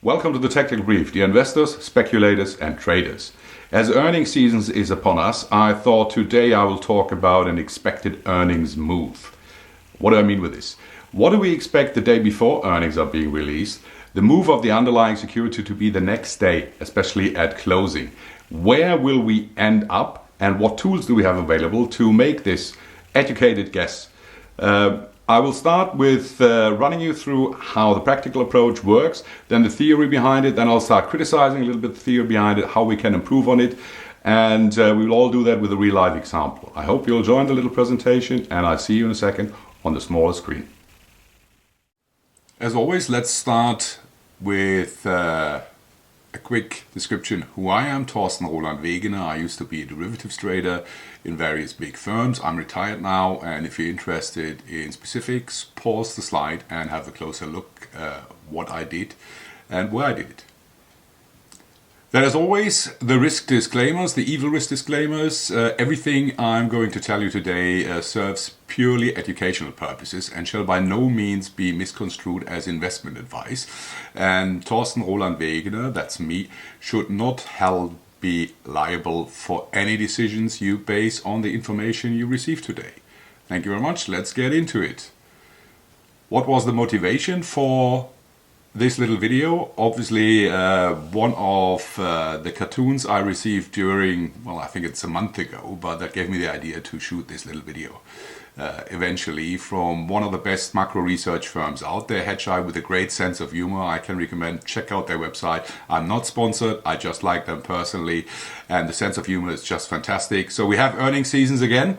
Welcome to the Technical Brief, dear investors, speculators and traders. As earnings season is upon us, I thought today I will talk about an expected earnings move. What do I mean with this? What do we expect the day before earnings are being released? The move of the underlying security to be the next day, especially at closing. Where will we end up and what tools do we have available to make this educated guess? I will start with running you through how the practical approach works, then the theory behind it, then I'll start criticizing a little bit the theory behind it, how we can improve on it, and we will all do that with a real life example. I hope you'll join the little presentation, and I'll see you in a second on the smaller screen. As always, let's start with a quick description who I am. Thorsten Roland Wegener. I used to be a derivatives trader in various big firms. I'm retired now, and if you're interested in specifics, pause the slide and have a closer look what I did and where I did it. There is always the risk disclaimers, the evil risk disclaimers. Everything I'm going to tell you today serves purely educational purposes and shall by no means be misconstrued as investment advice. And Thorsten Roland Wegener, that's me, should not held be liable for any decisions you base on the information you receive today. Thank you very much. Let's get into it. What was the motivation for this little video? Obviously, one of the cartoons I received during, well, I think it's a month ago, but that gave me the idea to shoot this little video. Eventually, from one of the best macro research firms out there, Hedgeye, with a great sense of humor. I can recommend, check out their website. I'm not sponsored, I just like them personally, and the sense of humor is just fantastic. So we have earnings seasons again.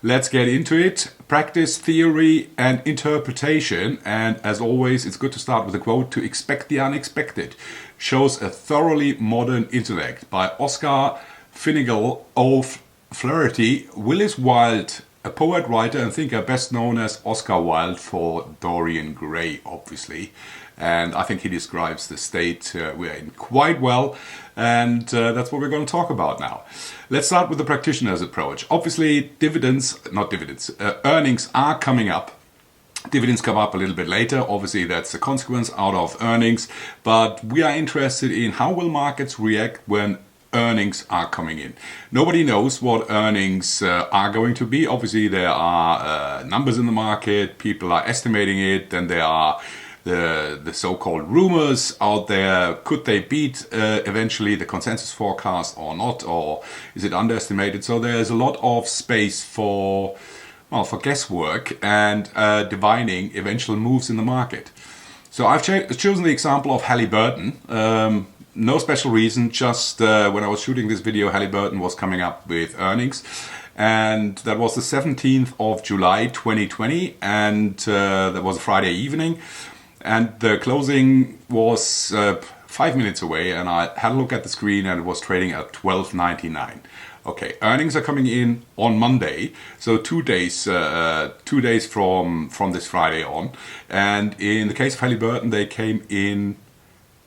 Let's get into it. Practice, theory and interpretation. And as always, it's good to start with a quote: "To expect the unexpected shows a thoroughly modern intellect," by Oscar Finnegal O'Flaherty. Willis Wilde, a poet, writer and thinker best known as Oscar Wilde for Dorian Gray, obviously. And I think he describes the state we're in quite well. And that's what we're going to talk about now. Let's start with the practitioner's approach. Obviously, earnings are coming up. Dividends come up a little bit later. Obviously, that's a consequence out of earnings. But we are interested in how will markets react when earnings are coming in. Nobody knows what earnings are going to be. Obviously, there are numbers in the market. People are estimating it. Then there are the so-called rumors out there. Could they beat eventually the consensus forecast or not, or is it underestimated? So there's a lot of space for guesswork and divining eventual moves in the market. So I've chosen the example of Halliburton. No special reason, just when I was shooting this video, Halliburton was coming up with earnings. And that was the 17th of July 2020, and that was a Friday evening. And the closing was 5 minutes away, and I had a look at the screen and it was trading at $12.99. Okay, earnings are coming in on Monday, so 2 days from this Friday on. And in the case of Halliburton, they came in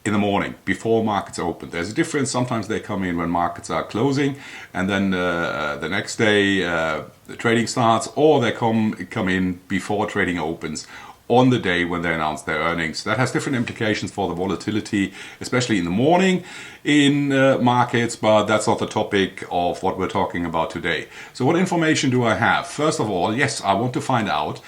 the morning before markets open. There's a difference. Sometimes they come in when markets are closing, and then the next day the trading starts, or they come in before trading opens on the day when they announce their earnings. That has different implications for the volatility, especially in the morning in markets, but that's not the topic of what we're talking about today. So what information do I have? First of all, yes, I want to find out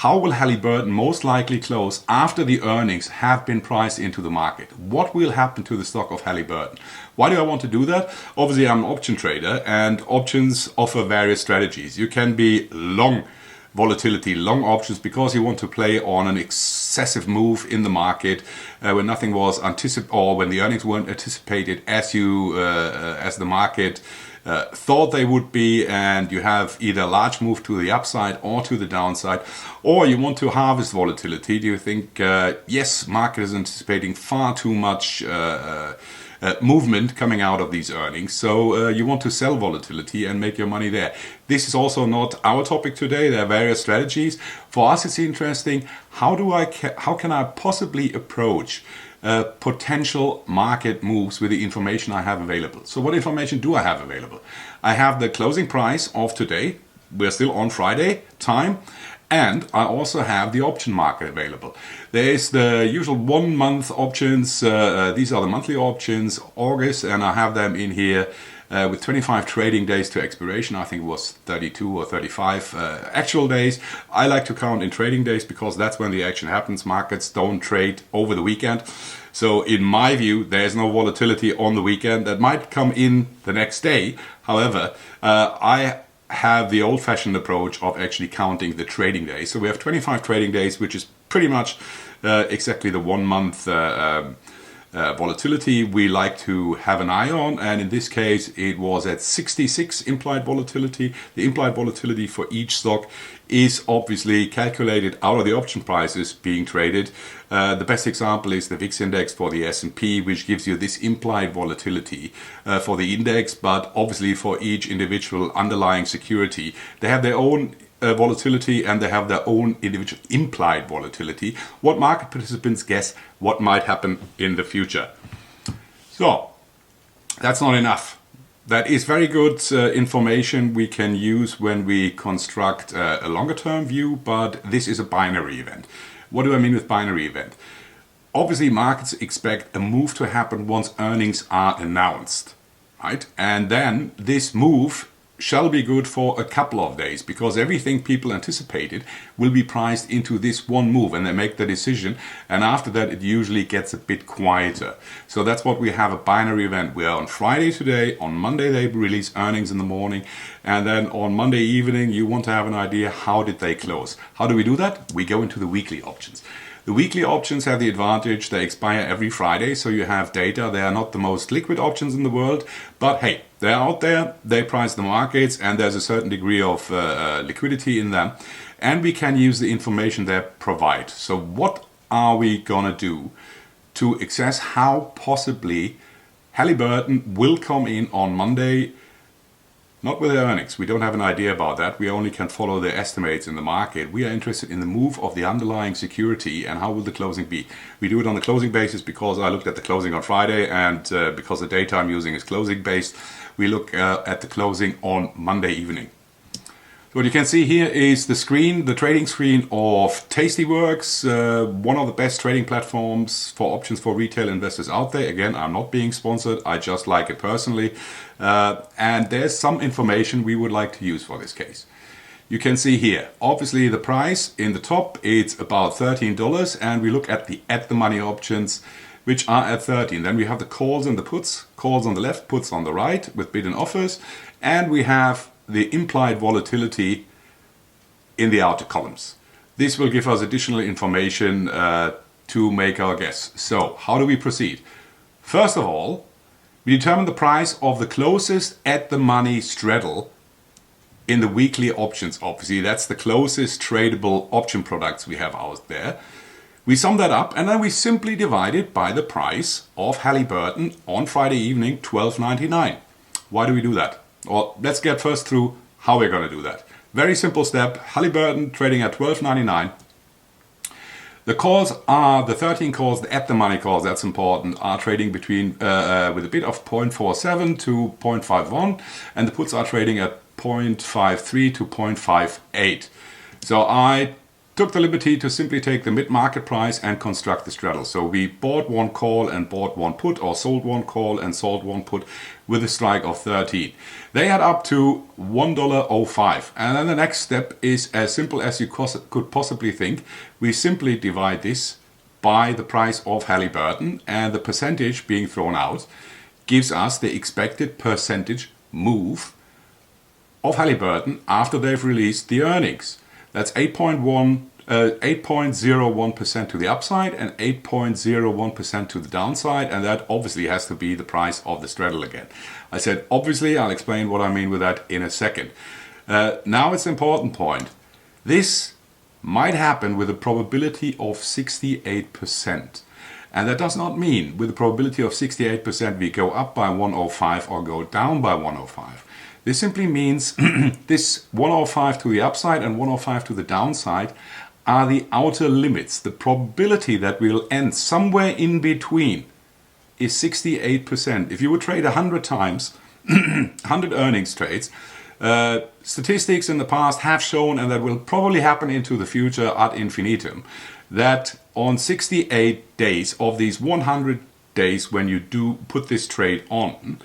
how will Halliburton most likely close after the earnings have been priced into the market. What will happen to the stock of Halliburton? Why do I want to do that? Obviously, I'm an option trader, and options offer various strategies. You can be long volatility, long options, because you want to play on an excessive move in the market when nothing was anticipated, or when the earnings weren't anticipated as the market thought they would be, and you have either a large move to the upside or to the downside. Or you want to harvest volatility. Do you think, yes, market is anticipating far too much movement coming out of these earnings, so you want to sell volatility and make your money there. This is also not our topic today. There are various strategies. For us, it's interesting, how can I possibly approach potential market moves with the information I have available. So what information do I have available? I have the closing price of today. We're still on Friday time, And I also have the option market available. There is the usual 1 month options. These are the monthly options, August, and I have them in here with 25 trading days to expiration. I think it was 32 or 35 actual days. I like to count in trading days because that's when the action happens. Markets don't trade over the weekend. So in my view, there's no volatility on the weekend. That might come in the next day. However, I have the old-fashioned approach of actually counting the trading days. So we have 25 trading days, which is pretty much exactly the 1 month volatility we like to have an eye on, and in this case it was at 66 implied volatility. The implied volatility for each stock is obviously calculated out of the option prices being traded. The best example is the VIX index for the S&P, which gives you this implied volatility for the index, but obviously for each individual underlying security they have their own volatility and they have their own individual implied volatility. What market participants guess what might happen in the future. So that's not enough. That is very good information we can use when we construct a longer term view, but this is a binary event. What do I mean with binary event? Obviously markets expect a move to happen once earnings are announced, right? And then this move shall be good for a couple of days because everything people anticipated will be priced into this one move and they make the decision, and after that it usually gets a bit quieter. So that's what we have, a binary event. We are on Friday today, on Monday they release earnings in the morning, and then on Monday evening you want to have an idea how did they close. How do we do that? We go into the weekly options. The weekly options have the advantage they expire every Friday, so you have data. They are not the most liquid options in the world, but hey, they're out there, they price the markets, and there's a certain degree of liquidity in them, and we can use the information they provide. So what are we gonna do to assess how possibly Halliburton will come in on Monday? Not with the earnings, we don't have an idea about that. We only can follow the estimates in the market. We are interested in the move of the underlying security and how will the closing be. We do it on the closing basis because I looked at the closing on Friday, and because the data I'm using is closing based, we look at the closing on Monday evening. So what you can see here is the screen, the trading screen of Tastyworks, one of the best trading platforms for options for retail investors out there. Again, I'm not being sponsored, I just like it personally. And there's some information we would like to use for this case. You can see here, obviously the price in the top, it's about $13, and we look at the money options, which are at 13. Then we have the calls and the puts, calls on the left, puts on the right with bid and offers, and we have the implied volatility in the outer columns. This will give us additional information to make our guess. So how do we proceed? First of all, we determine the price of the closest at the money straddle in the weekly options. Obviously, that's the closest tradable option products we have out there. We sum that up and then we simply divide it by the price of Halliburton on Friday evening, $12.99. Why do we do that? Well, let's get first through how we're going to do that. Very simple step. Halliburton trading at $12.99. The calls are the 13 calls, the at the money calls, that's important, are trading between with a bid of 0.47 to 0.51, and the puts are trading at 0.53 to 0.58. So I took the liberty to simply take the mid-market price and construct the straddle. So we bought one call and bought one put, or sold one call and sold one put with a strike of 13. They add up to $1.05. And then the next step is as simple as you could possibly think. We simply divide this by the price of Halliburton, and the percentage being thrown out gives us the expected percentage move of Halliburton after they've released the earnings. That's 8.01% to the upside and 8.01% to the downside, and that obviously has to be the price of the straddle again. I said obviously, I'll explain what I mean with that in a second. Now it's an important point. This might happen with a probability of 68%. And that does not mean with a probability of 68% we go up by 105 or go down by 105. This simply means this 105 to the upside and 105 to the downside are the outer limits. The probability that we'll end somewhere in between is 68%. If you would trade 100 times, 100 earnings trades, Statistics in the past have shown, and that will probably happen into the future ad infinitum, that on 68 days of these 100 days when you do put this trade on,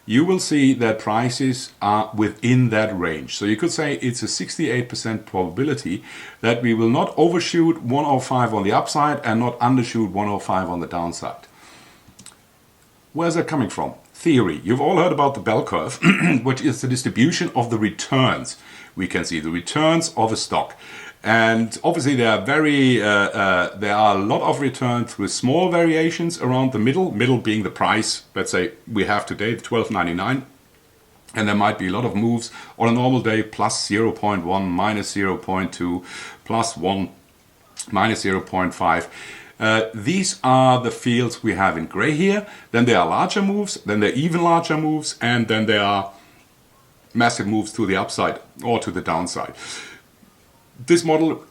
you will see that prices are within that range. So you could say it's a 68% probability that we will not overshoot 105 on the upside and not undershoot 105 on the downside. Where's that coming from? Theory. You've all heard about the bell curve, which is the distribution of the returns. We can see the returns of a stock. And obviously there are a lot of returns with small variations around the middle being the price, let's say we have today, $12.99. And there might be a lot of moves on a normal day, plus 0.1, minus 0.2, plus 1, minus 0.5. These are the fields we have in gray here. Then there are larger moves, then there are even larger moves, and then there are massive moves to the upside or to the downside. This model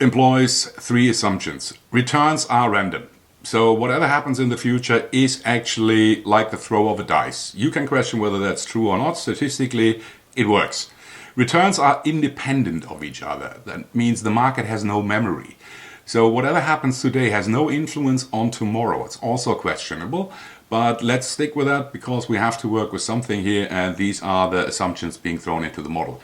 employs three assumptions. Returns are random. So whatever happens in the future is actually like the throw of a dice. You can question whether that's true or not. Statistically, it works. Returns are independent of each other. That means the market has no memory. So whatever happens today has no influence on tomorrow. It's also questionable, but let's stick with that because we have to work with something here, and these are the assumptions being thrown into the model.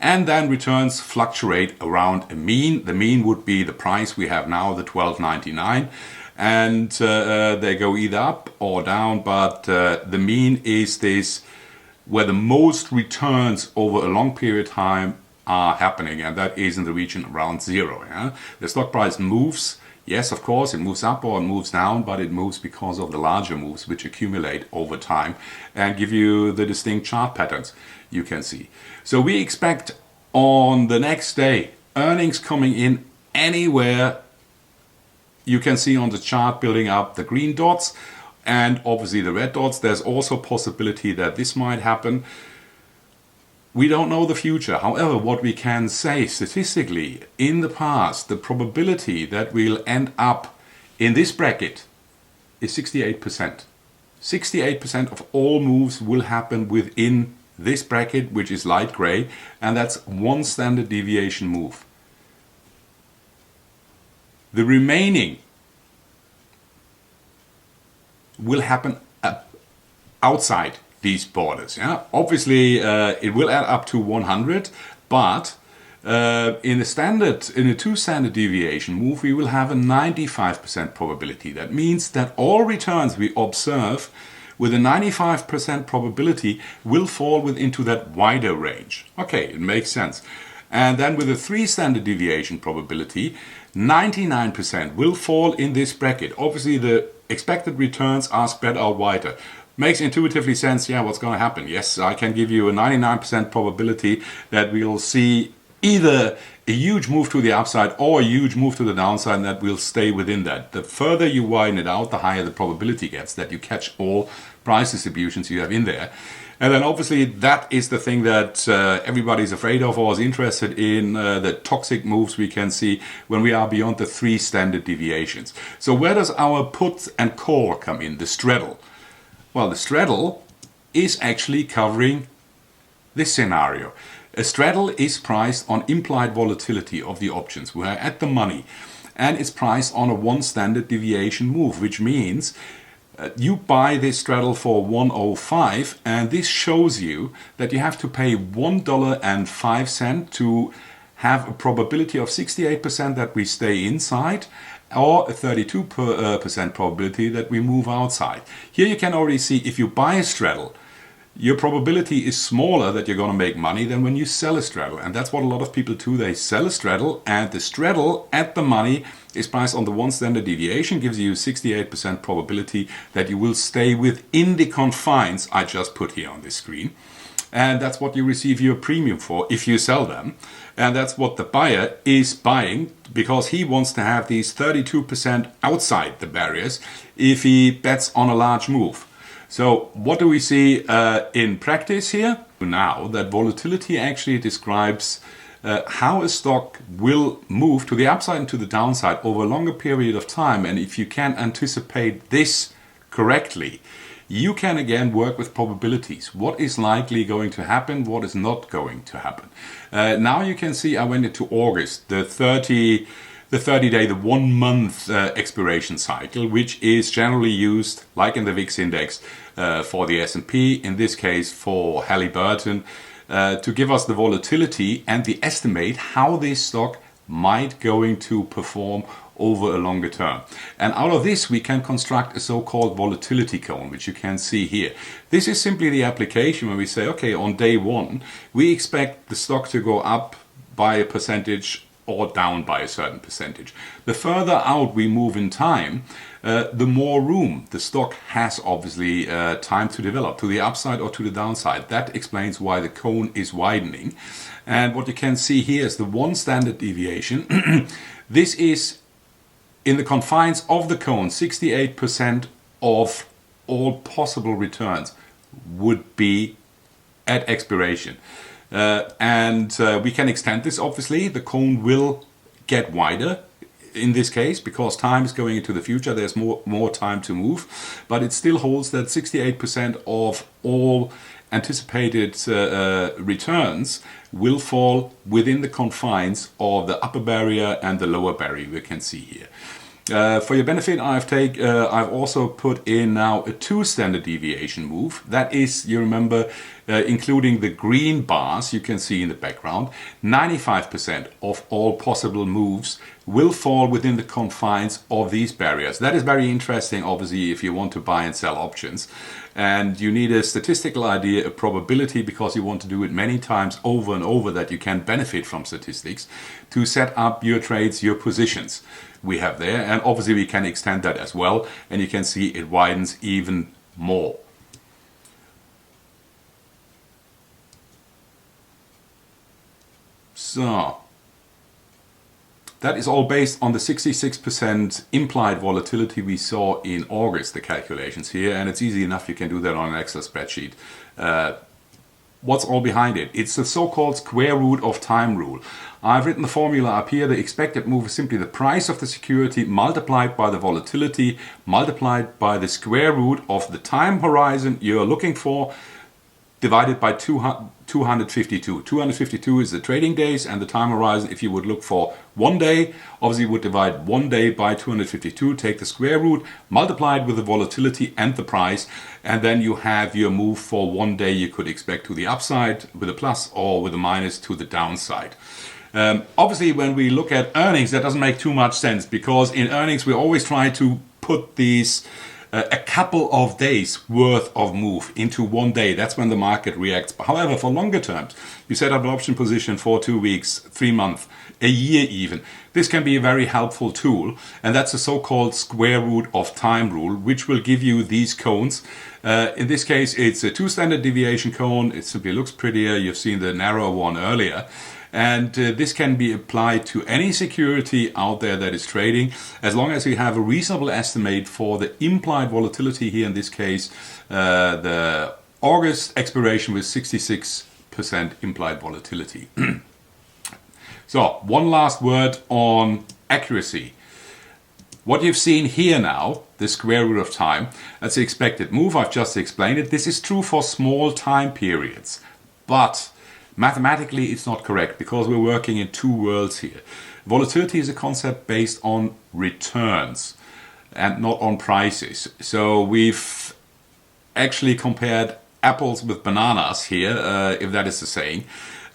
And then returns fluctuate around a mean. The mean would be the price we have now, the $12.99, and they go either up or down, but the mean is this where the most returns over a long period of time are happening, and that is in the region around zero. Yeah? The stock price moves. Yes, of course, it moves up or it moves down, but it moves because of the larger moves which accumulate over time and give you the distinct chart patterns you can see. So we expect on the next day earnings coming in anywhere you can see on the chart, building up the green dots and obviously the red dots. There's also possibility that this might happen. We don't know the future. However, what we can say statistically, in the past, the probability that we'll end up in this bracket is 68%. 68% of all moves will happen within this bracket, which is light gray, and that's one standard deviation move. The remaining will happen outside these borders. Yeah, obviously it will add up to 100, but in a two standard deviation move, we will have a 95% probability. That means that all returns we observe with a 95% probability will fall into that wider range. Okay, it makes sense. And then with a 3 standard deviation probability, 99% will fall in this bracket. Obviously the expected returns are spread out wider. Makes intuitively sense. Yeah, what's going to happen? Yes, I can give you a 99% probability that we'll see either a huge move to the upside or a huge move to the downside, and that we'll stay within that. The further you widen it out, the higher the probability gets that you catch all price distributions you have in there. And then obviously that is the thing that everybody's afraid of or is interested in, the toxic moves we can see when we are beyond the 3 standard deviations. So where does our put and call come in, the straddle? Well, the straddle is actually covering this scenario. A straddle is priced on implied volatility of the options. We're at the money, and it's priced on a 1 standard deviation move, which means you buy this straddle for 105, and this shows you that you have to pay $1.05 to have a probability of 68% that we stay inside, or a 32% probability that we move outside. Here you can already see if you buy a straddle, your probability is smaller that you're going to make money than when you sell a straddle. And that's what a lot of people do. They sell a straddle, and the straddle at the money is priced on the 1 standard deviation, gives you 68% probability that you will stay within the confines I just put here on this screen. And that's what you receive your premium for if you sell them. And that's what the buyer is buying, because he wants to have these 32% outside the barriers if he bets on a large move. So what do we see in practice here? Now that volatility actually describes how a stock will move to the upside and to the downside over a longer period of time. And if you can anticipate this correctly, you can again work with probabilities. What is likely going to happen? What is not going to happen? Now you can see I went into August, the 30 day, the 1 month expiration cycle, which is generally used, like in the VIX index, for the S&P, in this case for Halliburton, to give us the volatility and the estimate how this stock might going to perform over a longer term. And out of this we can construct a so-called volatility cone, which you can see here. This is simply the application where we say, okay, on day one we expect the stock to go up by a percentage or down by a certain percentage. The further out we move in time, the more room the stock has, obviously, time to develop to the upside or to the downside. That explains why the cone is widening. And what you can see here is the one standard deviation. This is in the confines of the cone. 68% of all possible returns would be at expiration. And we can extend this, obviously. The cone will get wider in this case because time is going into the future. There's more time to move. But it still holds that 68% of all anticipated returns will fall within the confines of the upper barrier and the lower barrier we can see here. For your benefit, I've also put in now a 2 standard deviation move. That is, you remember, including the green bars you can see in the background. 95% of all possible moves will fall within the confines of these barriers. That is very interesting, obviously, if you want to buy and sell options. And you need a statistical idea, a probability, because you want to do it many times over and over, that you can benefit from statistics to set up your trades, your positions we have there. And obviously we can extend that as well, and you can see it widens even more. So that is all based on the 66% implied volatility we saw in August, the calculations here, and it's easy enough, you can do that on an Excel spreadsheet. What's all behind it? It's the so-called square root of time rule. I've written the formula up here. The expected move is simply the price of the security multiplied by the volatility multiplied by the square root of the time horizon you're looking for, divided by 252. 252 is the trading days, and the time horizon, if you would look for 1 day, obviously you would divide 1 day by 252, take the square root, multiply it with the volatility and the price, and then you have your move for 1 day you could expect to the upside with a plus or with a minus to the downside. Obviously, when we look at earnings, that doesn't make too much sense, because in earnings we always try to put these a couple of days worth of move into 1 day. That's when the market reacts. However, for longer terms, you set up an option position for 2 weeks, 3 months, a year even. This can be a very helpful tool, and that's the so-called square root of time rule, which will give you these cones. In this case, it's a 2 standard deviation cone. It simply looks prettier. You've seen the narrower one earlier. And this can be applied to any security out there that is trading, as long as you have a reasonable estimate for the implied volatility here, in this case, the August expiration with 66% implied volatility. So, one last word on accuracy. What you've seen here now, the square root of time, that's the expected move. I've just explained it. This is true for small time periods, but mathematically it's not correct, because we're working in 2 worlds here. Volatility is a concept based on returns and not on prices. So we've actually compared apples with bananas here, if that is the saying.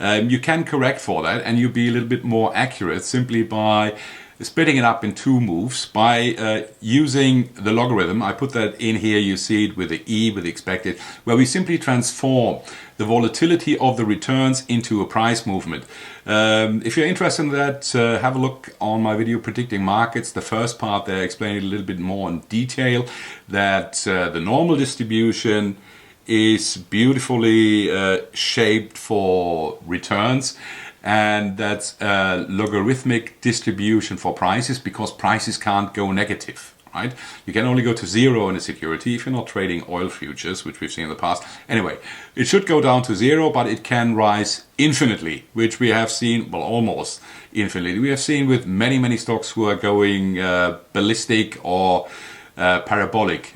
You can correct for that, and you'll be a little bit more accurate simply by splitting it up in 2 moves, by using the logarithm. I put that in here, you see it with the E, with the expected, where we simply transform the volatility of the returns into a price movement. If you're interested in that, have a look on my video Predicting Markets. The first part there, I explain it a little bit more in detail, that the normal distribution is beautifully shaped for returns, and that's a logarithmic distribution for prices, because prices can't go negative, right? You can only go to 0 in a security if you're not trading oil futures, which we've seen in the past. Anyway, it should go down to 0, but it can rise infinitely, which we have seen, well, almost infinitely. We have seen with many stocks who are going ballistic or parabolic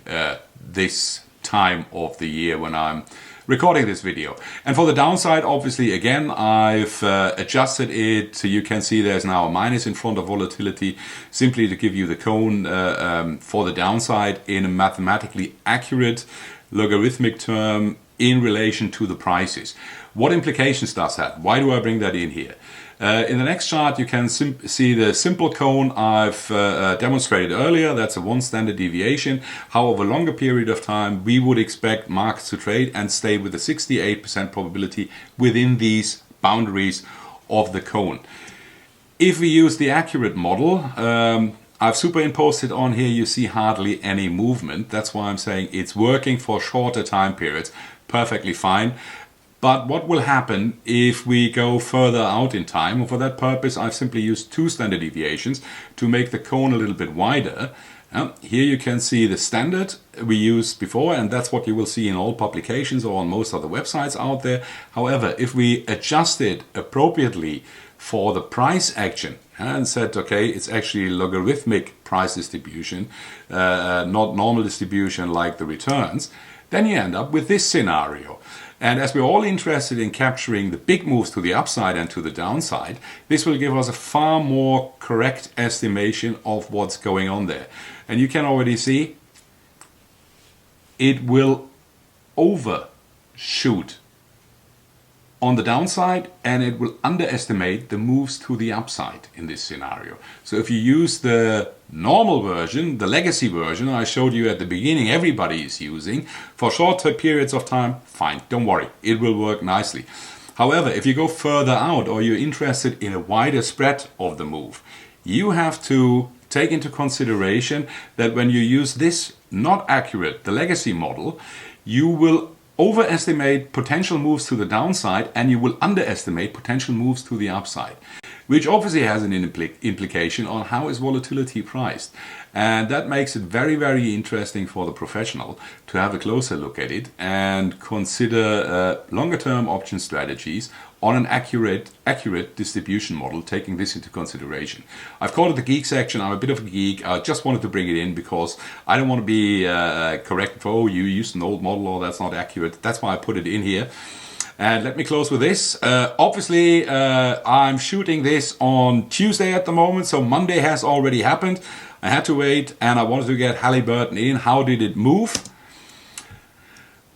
this time of the year when I'm recording this video. And for the downside, obviously, again, I've adjusted it so you can see there's now a minus in front of volatility, simply to give you the cone for the downside in a mathematically accurate logarithmic term in relation to the prices. What implications does that? Why do I bring that in here? In the next chart, you can see the simple cone I've demonstrated earlier. That's a 1 standard deviation. How over a longer period of time, we would expect markets to trade and stay with a 68% probability within these boundaries of the cone. If we use the accurate model, I've superimposed it on here, you see hardly any movement. That's why I'm saying it's working for shorter time periods, perfectly fine. But what will happen if we go further out in time? And for that purpose, I've simply used 2 standard deviations to make the cone a little bit wider. Here you can see the standard we used before, and that's what you will see in all publications or on most other websites out there. However, if we adjust it appropriately for the price action and said, okay, it's actually logarithmic price distribution, not normal distribution like the returns, then you end up with this scenario. And as we're all interested in capturing the big moves to the upside and to the downside, this will give us a far more correct estimation of what's going on there. And you can already see it will overshoot on the downside, and it will underestimate the moves to the upside in this scenario. So if you use the normal version, the legacy version I showed you at the beginning, everybody is using, for shorter periods of time, fine, don't worry, it will work nicely. However, if you go further out or you're interested in a wider spread of the move, you have to take into consideration that when you use this not accurate, the legacy model, you will overestimate potential moves to the downside and you will underestimate potential moves to the upside, which obviously has an implication on how is volatility priced. And that makes it very, very interesting for the professional to have a closer look at it and consider longer term option strategies on an accurate distribution model, taking this into consideration. I've called it the geek section. I'm a bit of a geek. I just wanted to bring it in because I don't want to be corrected for, oh, you used an old model or that's not accurate. That's why I put it in here. And let me close with this. Obviously, I'm shooting this on Tuesday at the moment, so Monday has already happened. I had to wait and I wanted to get Halliburton in. How did it move?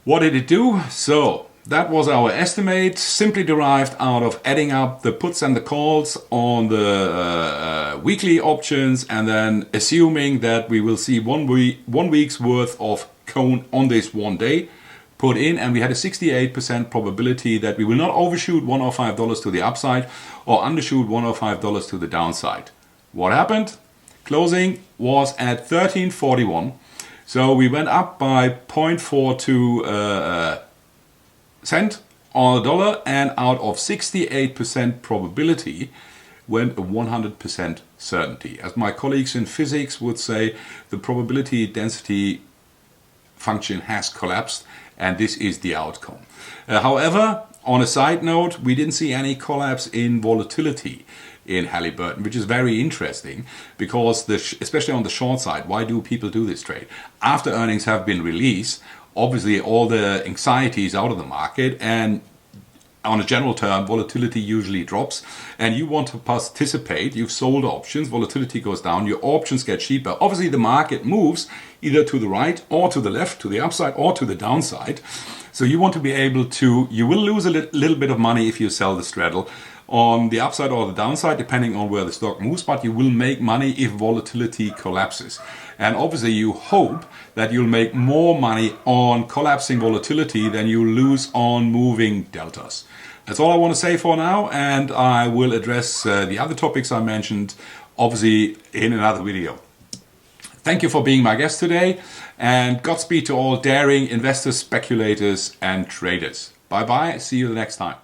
What did it do? So that was our estimate, simply derived out of adding up the puts and the calls on the weekly options and then assuming that we will see 1 week's worth of cone on this one day put in, and we had a 68% probability that we will not overshoot $105 to the upside or undershoot $105 to the downside. What happened? Closing was at 13.41, so we went up by 0.42 cent on the dollar, and out of 68% probability went a 100% certainty. As my colleagues in physics would say, the probability density function has collapsed, and this is the outcome. However, on a side note, we didn't see any collapse in volatility in Halliburton, which is very interesting because, especially on the short side, why do people do this trade? After earnings have been released, obviously all the anxiety is out of the market, and on a general term, volatility usually drops, and you want to participate. You've sold options, volatility goes down, your options get cheaper. Obviously the market moves either to the right or to the left, to the upside or to the downside. So you want to be able to, you will lose a little bit of money if you sell the straddle on the upside or the downside, depending on where the stock moves, but you will make money if volatility collapses. And obviously you hope that you'll make more money on collapsing volatility than you lose on moving deltas. That's all I want to say for now, and I will address the other topics I mentioned, obviously, in another video. Thank you for being my guest today, and Godspeed to all daring investors, speculators, and traders. Bye-bye. See you the next time.